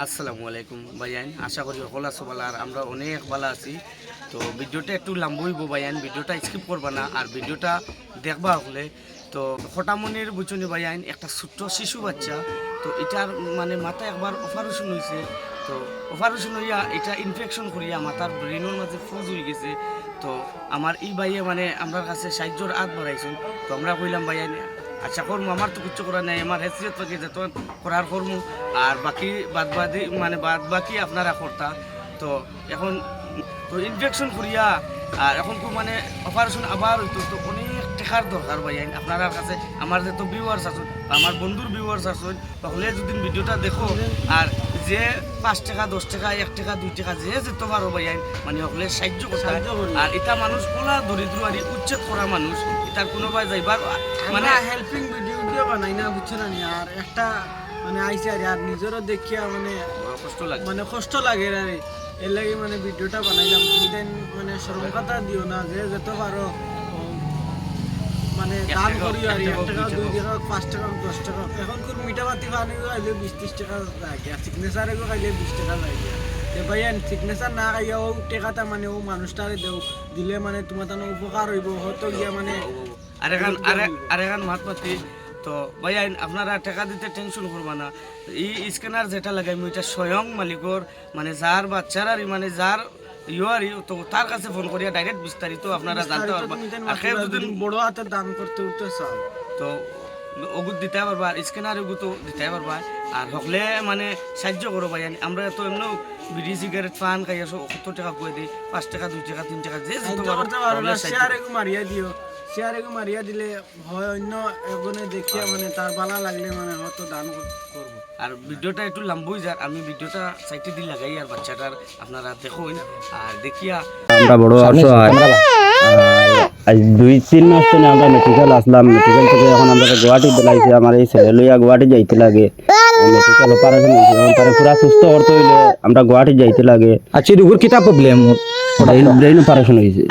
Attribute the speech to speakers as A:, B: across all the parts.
A: আসসালামু আলাইকুম ভাইয়ান, আশা করি সকল আছো ভালো আর আমরা অনেক ভালো আছি। তো ভিডিওটা একটু লম্বা হইব ভাইয়ান, ভিডিওটা স্কিপ করবা না আর ভিডিওটা দেখবা হলে। তো হঠামনির বুঝুনি ভাইয়ান একটা ছোট্ট শিশু বাচ্চা, তো এটার মানে মাথা একবার অপারেশন হয়েছে। তো অপারেশন হইয়া এটা ইনফেকশন করিয়া মাথার ব্রেনের মাঝে ফুজ হয়ে গেছে। তো আমার এই ভাইয়ে মানে আমার কাছে সাহায্যর হাত বাড়াইছেন। তো আমরা কইলাম ভাইয়ান আচ্ছা করবো, আমার তো কিচ্ছু করার নাই, আমার হেসিয়ত পাখি যত করার করবো আর বাকি বাদ বাকি আপনারা করতা। তো এখন তো ইনফেকশন করিয়া আর এখন খুব মানে অপারেশন আবার হইতো, তো অনেক টাকার দরকার ভাই আপনার কাছে। আমার যে তো ভিউয়ার্স আছেন, আমার বন্ধুর ভিউয়ার্স আছেন, তাহলে যদি ভিডিওটা দেখো আর যে 5 টাকা 10 টাকা 1 টাকা 2 টাকা যে যেত পারো ভাই মানে হলে সাহায্য করতে। আর এটা মানুষ পোলা দরিদ্র আর উচ্ছেদ করা মানুষ, এটার কোনো ভাই যাইবার
B: মানে হেল্পিং ভিডিও বানাই না, বুঝছো না? আর একটা মানে আইসে আর নিজেরও দেখিয়া মানে
A: কষ্ট লাগে,
B: মানে কষ্ট লাগে আর এর লাগে মানে ভিডিওটা বানাইলাম। দেন মানে সরম কথা দিও না, যে যেতে পারো মানে দান করিও আর 1 টাকা 2 টাকা 5 টাকা 10 টাকা। এখন কোন মিঠা বাতি পানি খাইলে 20-30 টাকা লাগে, আর সিগনেচার এগো খাইলে 20 টাকা লাগে। ভাই সিগনেচার না খাইয়া ও টাকাটা মানে ও মানুষটারে দেও দিলে মানে তোমার তার উপকার হইব, হয়তো গিয়া মানে
A: আরেখান মাতপাতি। তো ভাই আপনারা টাকা দিতে টেনশন করবা না, এই স্ক্যানার যেটা লাগাই এটা স্বয়ং মালিকর মানে যার বাচ্চার মানে যার ইউআরই, তো তার কাছে ফোন করিয়া ডাইরেক্ট বিস্তারিত আপনারা জানতে পারবা। আর কেউ যদি
B: বড় হাতে দান করতে উঠতে চাও
A: তো ওগুত দিতে পারবা, আর স্ক্যানার ওগুতো দিতে পারবা। আর হকলে মানে সাহায্য করো ভাই। আমরা তো এমনি বিড়ি সিগারেট পান খাইয়া কত টাকা কয়ে দিই, 5 টাকা 2 টাকা 3 টাকা যে
B: শেয়ার এগো মারিয়া দিও। শেয়ার এগো মারিয়া দিলে হয় অন্য এগোনে দেখিয়া মানে তার ভালো লাগলে মানে হয়তো দান করবো।
A: আর ভিডিওটা একটু লম্বই যার, আমি ভিডিওটা সাইটে দিয়ে লাগাই আর বাচ্চাটার আপনারা দেখুন আর দেখিয়া।
C: আমরা বড় অসহায়, আজ 2-3 মাস ধরে আমরা মেডিকেল আসলাম। মেডিকেল থেকে এখন আমরা গুয়াহাটি বেলাইছি। আমার এই ছেলে লইয়া গুয়াহাটি যাইতে লাগে, মেডিকেল অপারেশন হয়েছে, তারে পুরা সুস্থ করতে হইলে আমরা গুয়াহাটি যাইতে লাগে।
D: আচ্ছা রুগুর কিটা প্রবলেম?
C: ব্রেইন অপারেশন হয়েছে,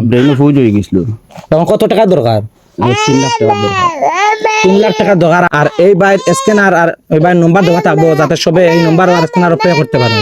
C: ব্রেইন ফুজ হয়ে গেছিল।
D: তখন কত টাকা দরকার?
C: 3 লাখ টাকা দরকার।
D: 3 লাখ টাকা দরকার। আর এই বাইর স্ক্যানার আর ওই বাইর নম্বর দেওয়া থাকবো, যাতে সবে এই নম্বর আর স্ক্যানার পে করতে পারে।